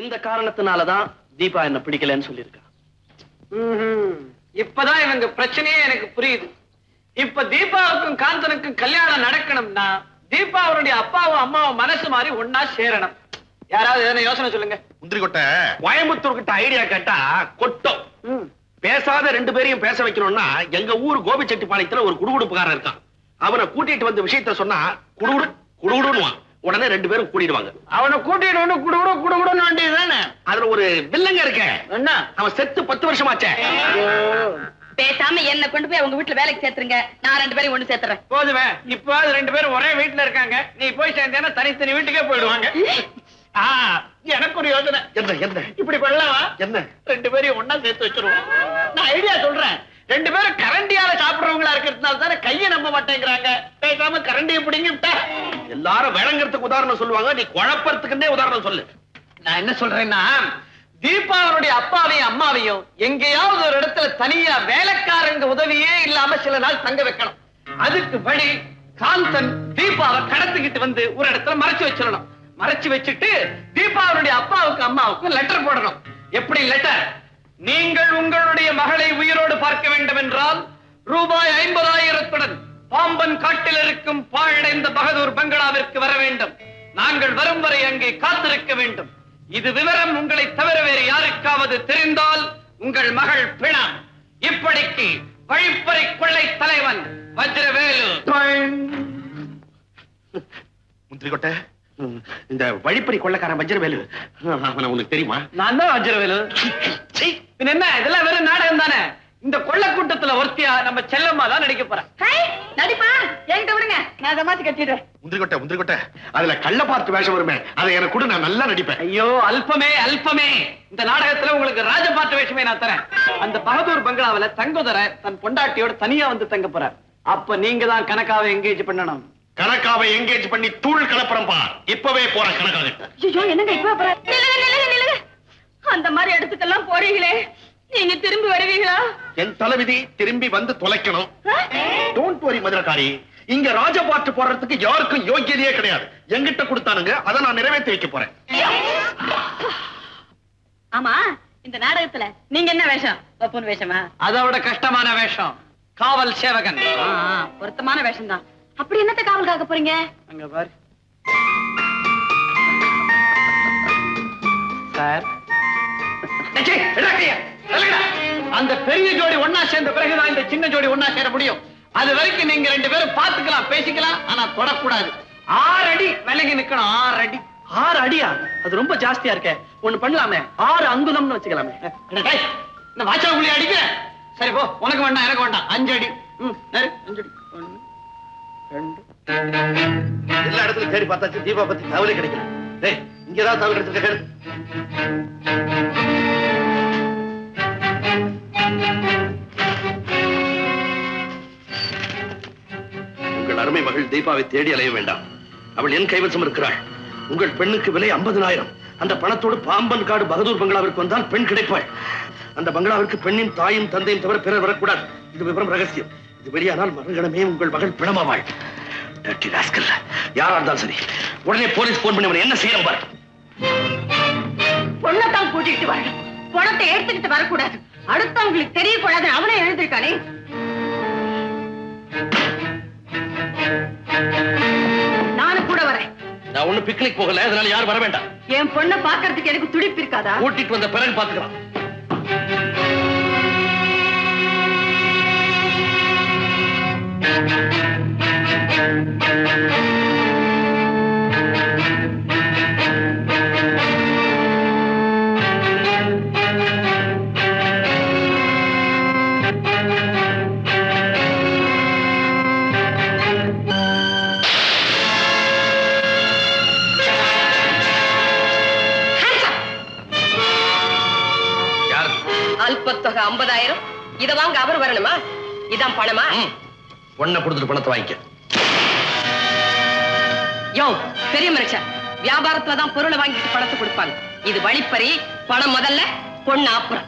இந்த காரணத்தினாலதான் தீபா என்ன பிடிக்கலன்னு சொல்லியிருக்கா. இப்பதான் இவங்க பிரச்சனையே எனக்கு புரியுது. இப்ப தீபாவுக்கும் காந்தனுக்கும் கல்யாணம் நடக்கணும்னா தீபா அவருடைய அப்பாவும் அம்மாவும் மனசு மாதிரி ஒன்னா சேரணும். யாராவது எதனா யோசனை சொல்லுங்க. முந்திரி கொட்டை கோயம்புத்தூர் கிட்ட ஐடியா கேட்டா கொட்டம். பேசாத ரெண்டு பேரையும் பேச வைக்கணும்னா எங்க ஊர் கோபிச்செட்டிப்பாளையத்துல ஒரு குடுகுடுப்புக்காரன் இருக்கான். அவனை கூட்டிட்டு வந்த விஷயத்த சொன்னா குடுகுடு குடுகுடுன்னுவான். உடனே ரெண்டு பேரும் கூட்டிடுவாங்க. அவனை கூட்டிட்டு வந்து குடுகுடு குடுகுடுன்னு வேண்டியதுதானே. அதுல ஒரு வில்லங்க இருக்க. என்ன? அவன் செத்து 10 வருஷமாச்சே. பேசாம என்ன கொண்டு போய் அவங்க வீட்டுல வேலைக்கு சேர்த்துருங்க. நான் ரெண்டு பேரையும் ஒண்ணு சேர்த்துறேன். போதுமே. இப்ப ரெண்டு பேரும் ஒரே வீட்டுல இருக்காங்க. நீ போய் சேர்ந்தேன்னா தனித்தனி வீட்டுக்கே போயிடுவாங்க. எனக்கு ஒரு யோசனை. என்ன என்ன இப்படி பண்ணலாமா? என்ன? ரெண்டு பேரையும் ஒன்னா சேர்த்து வச்சிருவோம். நான் ஐடியா சொல்றேன். ரெண்டு பேரும் கரண்டியால சாப்பிடுறவங்களா இருக்கிறதுனால தானே கையை நம்ப மாட்டேங்கிறாங்க. பேசாம கரண்டியை பிடிங்கி விட்டா எல்லாரும் விளங்குறதுக்கு உதாரணம் சொல்லுவாங்க. நீ குழப்பறதுக்குன்னே உதாரணம் சொல்லு. நான் என்ன சொல்றேன்னா, தீபா அவருடைய அப்பாவையும் அம்மாவையும் எங்கேயாவது ஒரு இடத்துல தனியா வேலைக்காரங்க உதவியே இல்லாம சில நாள் தங்க வைக்கணும். அதுக்கு வழி காந்தன் தீபாவை கடத்திக்கிட்டு வந்து ஒரு இடத்துல மறைச்சு வச்சிடணும். மறைச்சு வச்சுட்டு தீபாவுடைய அப்பாவுக்கு அம்மாவுக்கு லெட்டர் போடணும். எப்படி லெட்டர்? நீங்கள் உங்களுடைய மகளை உயிரோடு பார்க்க வேண்டும் என்றால் ரூபாய் 50,000 பாம்பன் காட்டில் இருக்கும் பாழடைந்த பகதூர் பங்களாவிற்கு வர வேண்டும். நாங்கள் வரும் வரை அங்கே காத்திருக்க வேண்டும். இது விவரம் உங்களை தவிர வேறு யாருக்காவது தெரிந்தால் உங்கள் மகள் பிணம். இப்படிக்கு வழிப்பறை கொள்ளை தலைவன் வஜ்ரவேலு. முந்திரி கொட்டை, இந்த வழிப்பறி கொள்ளக்காரன் வஜ்ரவேலு அவனை உனக்கு தெரியுமா? நான் தான் வஜ்ரவேலு. என்ன இதெல்லாம் வெறும் நாடகம் தானே. இந்த கொள்ள கூட்டத்துல ஒருத்தியா நம்ம செல்லம்மா தான் நடிக்க போறேன். நடிப்பா என்கிட்ட விடுங்க, நான் அதை மாத்தி கட்டிடுறேன். முந்திரி கொட்டை, அதுல கள்ள பார்த்து வேஷம் வருமே, அதை எனக்கு கூட நான் நல்லா நடிப்பேன். ஐயோ அல்பமே அல்பமே. இந்த நாடகத்துல உங்களுக்கு ராஜபாட்டு வேஷமே நான் தரேன். அந்த பகதூர் பங்களாவில தங்குதர தன் பொண்டாட்டியோட தனியா வந்து தங்க போறார். அப்ப நீங்க தான் கணக்காவை எங்கேஜ் பண்ணணும். கணக்காவை எங்கேஜ் பண்ணி தூள் கலப்படம் பா. இப்பவே போறேன் கணக்காக. ஐயோ என்னங்க இப்ப போற? அந்த மாதிரி இடத்துக்கெல்லாம் போறீங்களே, நீங்க திரும்பி வருவீங்களா? என் தலைவிதி திரும்பி வந்து தொலைக்கணும். டோன்ட் வரி மதுரக்காரி, இங்க ராஜபாட்டு போடுறதுக்கு யாருக்கும் யோகியதையே கிடையாது. எங்கிட்ட கொடுத்தானுங்க, அதை நான் நிறைவேற்றி வைக்க போறேன். ஆமா, இந்த நாடகத்துல நீங்க என்ன வேஷம்? பப்புன் வேஷமா? அதோட கஷ்டமான வேஷம் காவல் சேவகன். பொருத்தமான வேஷம் தான். அப்படி என்னத்த காவல் காக்க போறீங்க? அங்க பாரு சார். அந்த பெரிய ஜோடி ஒன்னா சேர்ந்த பிறகுதான் இந்த சின்ன ஜோடி ஒன்னா சேர முடியும். அது வரைக்கும் நீங்க ரெண்டு பேரும் பாத்துக்கலாம், பேசிக்கலாம், ஆனா தொடக்கூடாது. 6 அடி விலகி நிக்கணும். 6 அடி. 6 அடியா? அது ரொம்ப ஜாஸ்தியா இருக்க. ஒண்ணு பண்ணலாமே, 6 அங்குலம்னு வச்சுக்கலாமே. இந்த வாச்சா புள்ளி அடிக்க. சரி போ, உனக்கு வேண்டாம் எனக்கு வேண்டாம். 5 அடி. 5 அடி. 1 2. எல்லா இடத்துலயும் தேடி பார்த்தாச்சு, தீபா பத்தி தகவலே கிடைக்கல. டேய், இங்கதான் தகவல் கிடைச்சிருக்க. உங்கள் அருமை மகள் தீபாவை தேடி அலைய வேண்டாம். அவள் என் கைவசம் இருக்கிறாள். உங்கள் பெண்ணுக்கு விலை 50,000. அந்த பணத்தோடு பாம்பன் காடு பகதூர் பங்களாவிற்கு வந்தால் பெண் கிடைப்பாள். அந்த பங்களாவிற்கு பெண்ணின் தாயும் தந்தையும் தவிர பிறர் வரக்கூடாது. இது விவரம் ரகசியம். இது வெளியானால் மறுகணமே உங்கள் மகள் பிணமாவாள். யாரா இருந்தாலும் சரி, உடனே போலீஸ் போன் பண்ணி என்ன செய்யணும் பாரு. பொண்ணத்தான் கூட்டிட்டு வரணும், பணத்தை எடுத்துக்கிட்டு வரக்கூடாது. அடுத்தவங்களுக்கு தெரியக்கூடாது. அவனே எழுதிருக்கானே. நானும் கூட வரேன். நான் ஒண்ணு பிக்னிக் போகல, அதனால யாரும் வர வேண்டாம். என் பொண்ணை பாக்குறதுக்கு எனக்கு துடிப்பு இருக்காதா? கூட்டிட்டு வந்த பிறகு பாத்துக்கலாம். அல்பத்தொகை 50,000. இத வாங்க அவர் வரணுமா? இதான் பணமா? பொண்ணை கொடுத்துட்டு பணத்தை வாங்கிக்க. யோ பெரிய மனுஷன், வியாபாரத்துலதான் பொருளை வாங்கிட்டு பணத்தை கொடுப்பாங்க. இது வழிப்பறி. பணம் முதல்ல, பொண்ணு அப்புறம்.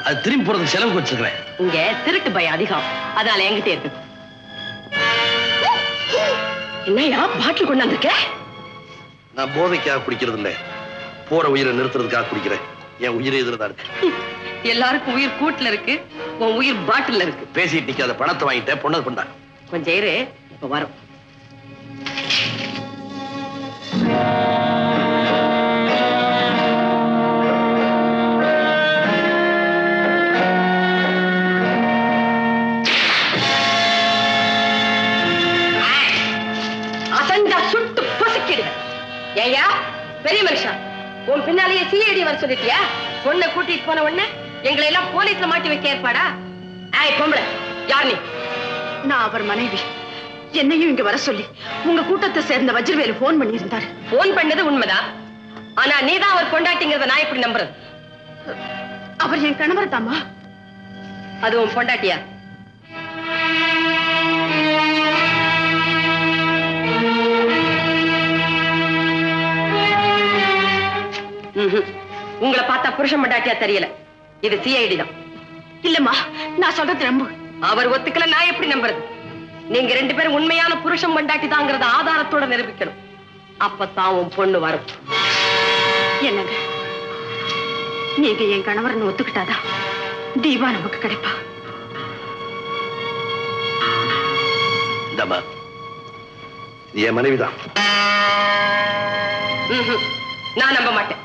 அது திரும்பி போறதுக்கு செலவுக்கு வச்சிருக்கிறேன். இங்க திருட்டு பயம் அதிகம், அதனால என்கிட்ட இருக்கு. என்னையா பாட்டில் கொண்டாந்துருக்க? நான் போதைக்காக குடிக்கிறது இல்ல, போற உயிரை நிறுத்துறதுக்காக குடிக்கிறேன். என் உயிரே இதுலதான் இருக்கு. எல்லாருக்கும் உயிர் கூட்டுல இருக்கு, உன் உயிர் பாட்டில் இருக்கு. பேசிட்டு நிக்காத, பணத்தை வாங்கிட்டேன், பொண்ணது கொண்டா. கொஞ்சம் இரு, இப்ப வரும். அசஞ்சா சுட்டு பொசுக்கிடுவேன். ஏயா பெரிய மனுஷா, உன் பின்னாலேயே சிஐடி வர சொல்லிட்டியா? பொண்ணை கூட்டிட்டு போன உடனே எங்களை எல்லாம் போலீஸ்ல மாட்டி வைக்க ஏற்பாடா? ஏய் பொம்பளை, யார் நீ? நான் அவர் மனைவி. என்னையும் இங்க வர சொல்லி உங்க கூட்டத்தை சேர்ந்த வஜ்ரவேலு போன் பண்ணியிருந்தாரு. போன் பண்ணது உண்மைதான், ஆனா நீதான் அவர் பொண்டாட்டிங்கிறத நான் எப்படி நம்புறது? அவர் என் கணவர் தாமா. அது உன் பொண்டாட்டியா? உங்களை பார்த்தா புருஷன் பொண்டாட்டியா தெரியல. இது சிஐடி தான். இல்லம்மா, நான் சொல்றது நம்பு. அவர் ஒத்துக்கல, நான் எப்படி நம்புறது? நீங்க ரெண்டு பேரும் உண்மையான புருஷன் பொண்டாட்டி தாங்கிறத ஆதாரத்தோட நிரூபிக்கணும். அப்பதான் உன் பொண்ணு வரும். என்னங்க, நீங்க என் கணவர்னு ஒத்துக்கிட்டாதான் தீபா நமக்கு கிடைப்பா. இந்தாம்மா, இது என் மனைவிதான். நான் நம்ப மாட்டேன்.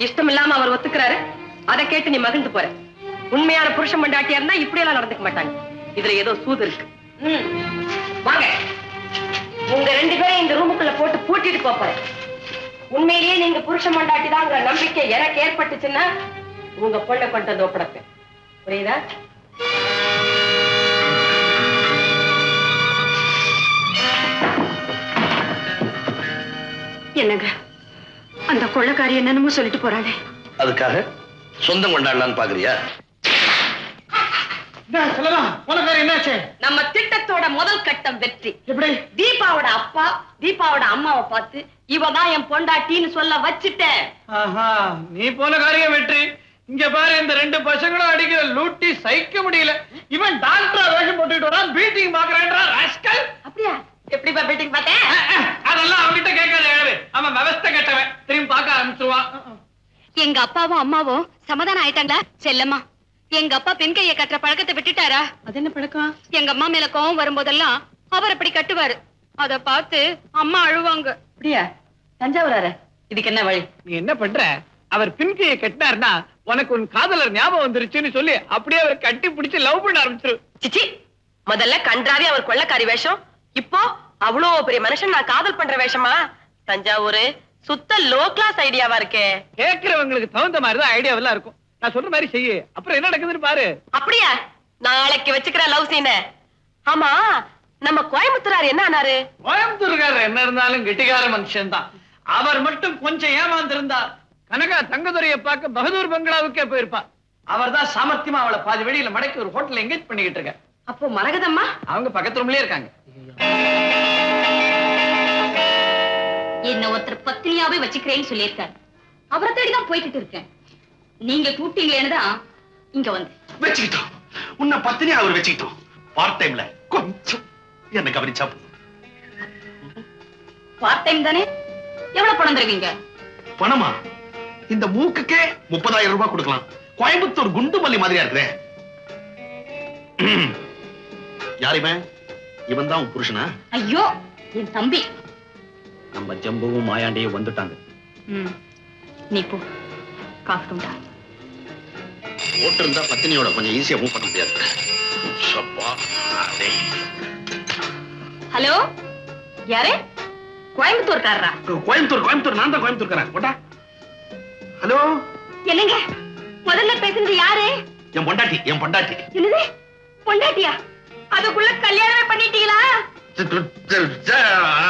இஷ்டம் இல்லாம அவர் ஒத்துக்கிறாரு, அதை கேட்டு நீ மகிழ்ந்து போற. உண்மையான புருஷன் பொண்டாட்டியா இருந்தா இப்படி எல்லாம் நடந்துக்க மாட்டாங்க. இதுல ஏதோ சூது இருக்கு. வாங்க, உங்க ரெண்டு பேரும் இந்த ரூமுக்குள்ள போட்டு பூட்டிட்டு போறேன். உண்மையிலேயே நீங்க புருஷன் பொண்டாட்டி தாங்கிற நம்பிக்கை எனக்கு ஏற்பட்டுச்சுன்னா உங்க பொண்ணை கொண்டு வந்து ஒப்படைப்பேன். புரியுதா? என்னங்க, அந்த கொள்ளைக்காரி என்னன்னு சொல்லிட்டு போறானே, அதுக்காக சொந்தம் கொண்டாடலான்னு பாக்குறியா? என்னாச்சு? நம்ம திட்டத்தோட முதல் கட்டம் வெற்றி. எப்படி? தீபாவோட அப்பா தீபாவோட அம்மாவை பார்த்து இவதான் என் பொண்டாட்டின்னு சொல்ல வச்சுட்டேன். நீ போன காரியம் வெற்றி. இங்க பாரு, இந்த ரெண்டு பசங்களும் அடிக்கிற லூட்டி சகிக்க முடியல. இவன் டாக்டரா வேஷம் போட்டுட்டு வரான், பீட்டிங் பாக்குறேன்றா ராஸ்கல். அப்படியா? எப்படி பீட்டிங் பார்த்தேன்? அதெல்லாம் அவன்கிட்ட கேட்காத. அவன் விவஸ்தை கட்டவன், திரும்பி பார்க்க ஆரம்பிச்சுவான். எங்க அப்பாவும் அம்மாவும் சமாதானம் ஆயிட்டாங்களா? செல்லம்மா, எங்க அப்பா பெண் கையை கட்டுற பழக்கத்தை விட்டுட்டாரா? அது என்ன பழக்கம்? எங்க அம்மா மேல கோவம் வரும்போதெல்லாம் அவர் அப்படி கட்டுவாரு. அத பார்த்து அம்மா அழுவாங்க. அப்படியா? தஞ்சாவூரார, இதுக்கு என்ன வழி? நீ என்ன பண்ற? அவர் பின்கையை கட்டினார்னா உனக்கு உன் காதலர் ஞாபகம் வந்துருச்சுன்னு சொல்லி அப்படியே அவர் கட்டி பிடிச்சு லவ் பண்ண ஆரம்பிச்சிரு. சிச்சி, முதல்ல கன்றாவே அவர் கொள்ளக்காரி வேஷம், இப்போ அவ்வளோ பெரிய மனுஷன் நான் காதல் பண்ற வேஷமா? தஞ்சாவூரு சுத்த லோ கிளாஸ் ஐடியாவா இருக்கே. கேட்கிறவங்களுக்கு தகுந்த மாதிரிதான் ஐடியாவெல்லாம் இருக்கும். நான் சொல்ற மாதிரி செய்ய, அப்புறம் என்ன நடக்குதுன்னு பாரு. அப்படியா? நாளைக்கு வச்சுக்கிற லவ் சீன். ஆமா, நம்ம கோயம்புத்தூரார் என்ன ஆனாரு? கோயம்புத்தூர்காரர் என்ன இருந்தாலும் கெட்டிக்கார மனுஷன் தான். அவர் மட்டும் கொஞ்சம் ஏமாந்திருந்தார், கனகா தங்கதுரையை பார்க்க பகதூர் பங்களாவுக்கே போயிருப்பா. அவர் தான் சாமர்த்தியமா அவளை பாதி வெளியில மடக்கி ஒரு ஹோட்டல் எங்கேஜ் பண்ணிக்கிட்டு இருக்க. அப்போ மரகதம்மா அவங்க பக்கத்து ரூம்லயே இருக்காங்க. என்ன ஒருத்தர் பத்தினியாவே வச்சுக்கிறேன்னு சொல்லியிருக்காரு. அவரை தேடிதான் போய்கிட்டு இருக்கேன். நீங்க கூப்பிட்டீங்களேன்னுதான் இங்க வந்து வச்சுக்கிட்டோம். உன்னை பத்தினி அவர் வச்சுக்கிட்டோம். பார்ட் டைம்ல கொஞ்சம் என்ன கவனிச்சா பார்ட் டைம் தானே? எவ்வளவு பணம் தருவீங்க? பணமா? இந்த மூக்குக்கே 30,000 ரூபாய் கொடுக்கலாம். கோயம்புத்தூர் குண்டு மல்லி மாதிரியா இருக்கிறேன். யாருமே இவன் தான் உன் புருஷனா? ஐயோ, என் தம்பி. நம்ம ஜம்புவும் மாயாண்டியும் வந்துட்டாங்க. நீ போ, காசு கொண்டா. ஓட்டு இருந்தா பத்தினியோட கொஞ்சம் ஈஸியா மூவ் பண்ண முடியாது. ஹலோ, யாரு? கோயம்புத்தூர்காரரா? கோயம்புத்தூர் நான் தான் கோயம்புத்தூர்காரன். ஹலோ, என்னங்க முதல்ல பேசுறது யாரு? என் பொண்டாட்டி. என்னது பொண்டாட்டியா? அதுக்குள்ள கல்யாணமே பண்ணிட்டீங்களா?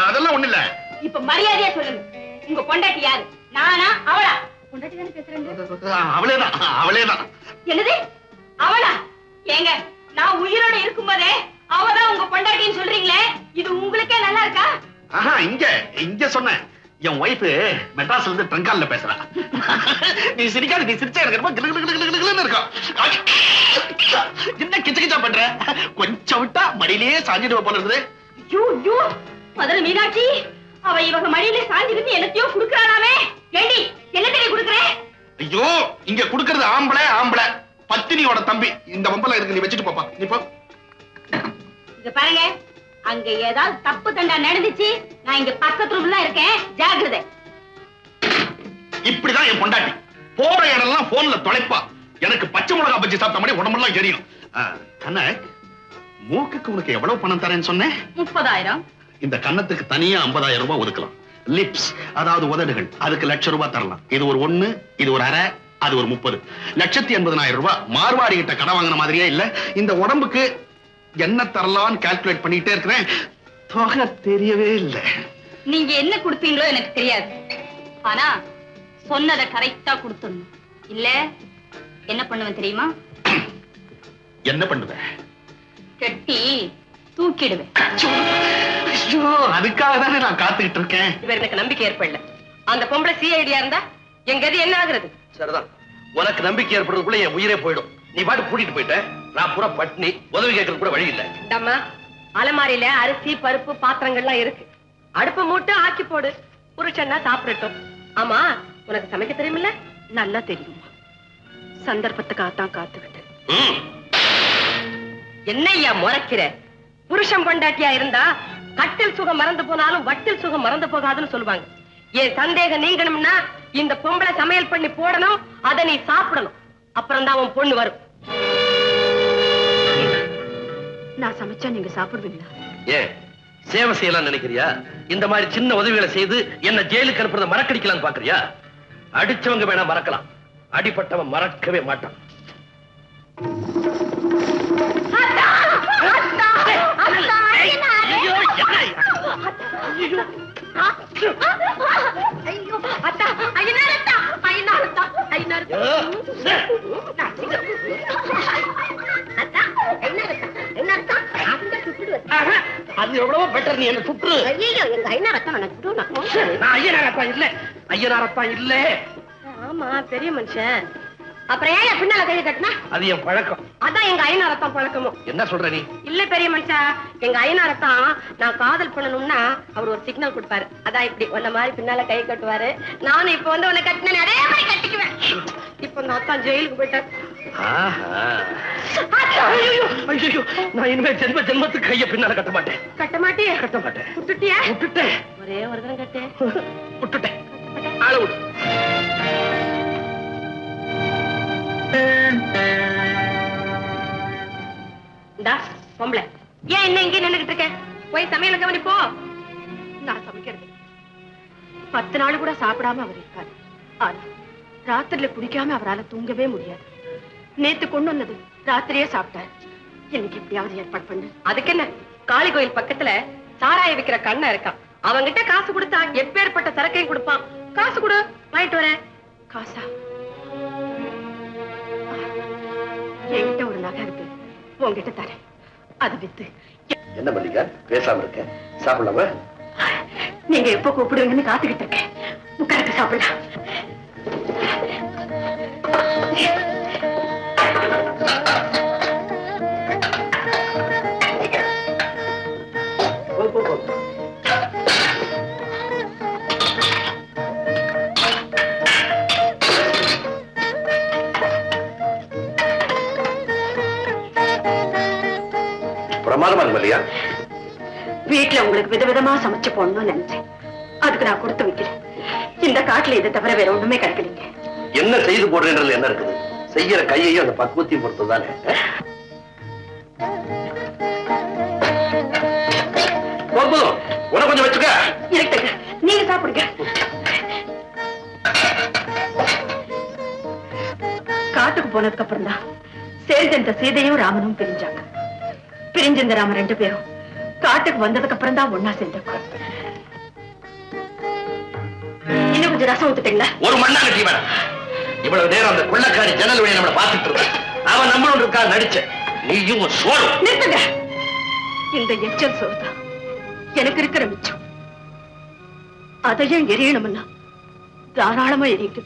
அதெல்லாம் ஒண்ணு இல்ல. இப்ப மரியாதையா சொல்லுங்க, உங்க பொண்டாட்டி யாரு? நானா அவளா? பொண்டாட்டி தானே பேசுறேன். அவளேதான். என்னது அவளா? ஏங்க, நான் உயிரோட இருக்கும்போதே அவதான் உங்க பொண்டாட்டின்னு சொல்றீங்களே, இது உங்களுக்கே நல்லா இருக்கா? இங்க சொன்னேன். என் ஒய்ஃப் மெட்ராஸ்ல இருந்து ட்ரங்கால்ல பேசுறா. நீ சிரிக்காத, நீ சிரிச்சா எனக்கு ரொம்ப கிளுகிளுகிளுகிளுன்னு இருக்கும். என்ன கிச்ச கிச்சா பண்ற? கொஞ்சம் விட்டா மடியிலேயே சாஞ்சிடுவ போல இருக்குது. மதுரை மீனாட்சி, அவ இவங்க மடியில சாஞ்சிருந்து என்னத்தையோ குடுக்கறானாமே. ஏண்டி, என்ன தெரிய குடுக்கறே? ஐயோ, இங்க குடுக்கறது ஆம்பளை பத்தினியோட தம்பி. இந்த வம்பல இருக்கு, நீ வச்சுட்டு போப்பா. நீ போ. இங்க பாருங்க, அங்க ஏதாவது தப்பு தண்டா நடந்துச்சு, நான் இங்க பக்கத்து ரூம்ல இருக்கேன், ஜாக்கிரதை. இப்படிதான் என் பொண்டாட்டி போற இடம்லாம் போன்ல தொலைப்பா. எனக்கு பச்சை மிளகா பஜ்ஜி சாப்பிட்ட மாதிரி உடம்பெல்லாம் எரியும். கண்ணக், மூக்குக்கு உனக்கு எவ்வளவு பணம் தரேன்னு சொன்னேன்? 30,000. இந்த கன்னத்துக்கு தனியா 50,000 ரூபாய் ஒதுக்கலாம். லிப்ஸ், அதாவது உதடுகள், அதுக்கு 1,00,000 ரூபாய் தரலாம். இது ஒரு 1, இது ஒரு அரை, அது ஒரு 30. 1,80,000 ரூபாய். மார்வாடி கிட்ட கடை வாங்கின மாதிரியே இல்ல. இந்த உடம்புக்கு என்ன தரலாம்னு கால்குலேட் பண்ணிட்டே இருக்கிறேன். தொகை தெரியவே இல்ல. நீங்க என்ன கொடுப்பீங்களோ எனக்கு தெரியாது, ஆனா சொன்னதை கரெக்டா கொடுத்துடணும். இல்ல என்ன பண்ணுவேன் தெரியுமா? என்ன பண்ணுவேன்? கட்டி தூக்கிடுவேன். ஐயோ, அதுக்காக தானே நான் காத்துக்கிட்டு இருக்கேன். இவர் எனக்கு நம்பிக்கை ஏற்படல. அந்த பொம்பளை சிஐடியா இருந்தா எங்க கதி என்ன ஆகுறது? சரிதான், உனக்கு நம்பிக்கை ஏற்படுறதுக்குள்ள என் உயிரே போயிடும். நீ பாட்டு கூட்டிட்டு போயிட்ட, நான் பூரா பட்னி, உதவி கேட்கறது கூட வழி இல்ல. அம்மா, அலமாரியில அரிசி பருப்பு பாத்திரங்கள்லாம் இருக்கு. அடுப்பு மூட்டு ஆக்கி போடு, புருஷன்னா சாப்பிடட்டும். ஆமா, உனக்கு சமைக்க தெரியுமில்ல? நல்லா தெரியுமா, சந்தர்ப்பத்துக்காகத்தான் காத்துக்கிட்டேன். என்னையா முறைக்கிற? புருஷன் பொண்டாட்டியா இருந்தா கட்டில் சுகம் மறந்து போனாலும் வட்டில் சுகம் மறந்து போகாதுன்னு சொல்லுவாங்க. என் சந்தேகம் நீங்கணும்னா இந்த பொம்பளை சமையல் பண்ணி போடணும், அதை நீ சாப்பிடணும். அப்புறம் தான் உன் பொண்ணு வரும். நான் சமைச்சா நீங்க சாப்பிடுவீங்களா? ஏன் சேவை செய்யலாம் நினைக்கிறியா? இந்த மாதிரி சின்ன உதவிகளை செய்து என்ன ஜெயிலுக்கு அனுப்புறத மறக்கடிக்கலாம்னு பாக்குறியா? அடிச்சவங்க வேணா மறக்கலாம், அடிப்பட்டவன் மறக்கவே மாட்டான். அது எவ்வளவோ பெட்டர். நீ என்ன சுற்று. ஐயனாரத்தான் இல்ல. ஆமா, பெரிய மனுஷன். அப்புறம் ஏன் பின்னால கையை கட்டினா? அது என் பழக்கம். அதான் எங்க ஐநாரத்தான் பழக்கமும். என்ன சொல்ற நீ? இல்ல பெரிய மனுஷா, எங்க ஐநாரத்தான் நான் காதல் பண்ணணும்னா அவர் ஒரு சிக்னல் கொடுப்பாரு. அதான் இப்படி உன்ன மாதிரி பின்னால கை கட்டுவாரு. நானும் இப்ப வந்து உன்னை கட்டினேன், அதே மாதிரி கட்டிக்குவேன். இப்ப இந்த அத்தான் ஜெயிலுக்கு போயிட்டார். நான் இனிமே ஜென்மத்துக்கு கைய பின்னால கட்ட மாட்டேன். கட்ட மாட்டியே? கட்ட மாட்டேன். விட்டுட்டியா? விட்டுட்டேன். ஒரே ஒரு தரம் கட்டு. விட்டுட்டேன். ஆள விடு. பொம்பளை ஏன் என்ன இங்கே நின்னுகிட்டு இருக்க? போய் சமையல கவனிப்போ. நான் சமைக்கிறது 10 நாள் கூட சாப்பிடாம அவர் இருக்காரு. ஆனா ராத்திரில குடிக்காம அவரால தூங்கவே முடியாது. நேத்து கொண்டு வந்தது ராத்திரியே சாப்பிட்டாரு. எனக்கு எப்படியாவது ஏற்பாடு பண்ணு. அதுக்கு என்ன, காளி கோயில் பக்கத்துல சாராய விக்கிற கண்ணா இருக்கான். அவங்கிட்ட காசு கொடுத்தா எப்பேற்பட்ட சரக்கையும் கொடுப்பான். காசு கொடு, வாங்கிட்டு வரேன். காசா? என்கிட்ட ஒரு நகை இருக்கு, உங்ககிட்ட தரேன். அது வித்து. என்ன மல்லிகா பேசாம இருக்க? சாப்பிடலாமா? நீங்க எப்ப கூப்பிடுவீங்கன்னு காத்துக்கிட்டு இருக்கேன். உட்கார்ந்து சாப்பிடலாம். பிரமாதமா இருக்கு மல்லிகா. வீட்டுல உங்களுக்கு விதவிதமா சமைச்சு போடணும்னு நினைச்சேன். அதுக்கு நான் கொடுத்து வைக்கிறேன். இந்த காட்டுல இதை தவிர வேற ஒண்ணுமே கிடைக்கலீங்க. என்ன செய்து போடுறேன்றது என்ன இருக்குது? செய்யற கையையும் அந்த பக்குவத்தையும் பொறுத்துதானே. உன கொஞ்சம் வச்சுக்க. இருக்குங்க, நீங்க சாப்பிடுங்க. காட்டுக்கு போனதுக்கு அப்புறம் தான் சேர்ந்த சீதையும் ராமனும் பிரிஞ்சாங்க. பிரிஞ்சிருந்த ராம 2 பேரும் காட்டுக்கு வந்ததுக்கு அப்புறம் தான் ஒன்னா சேர்ந்திருக்கோம். இன்னும் கொஞ்சம் ரசம் ஊத்துட்டீங்களா? ஒரு மண்ணாங்கட்டி வேணாம். இவ்வளவு நேரம் அந்த கொள்ளக்காரி ஜன்னல் வழியை நம்மளை பார்த்துட்டு இருக்க. அவன் நம்மளோட இருக்கா நடிச்ச. நீயும் சோறு. நிறுத்துங்க. இந்த எச்சல் சோறுதான் எனக்கு இருக்கிற மிச்சம். அதையும் எரியணும்னா தாராளமா எரியுது.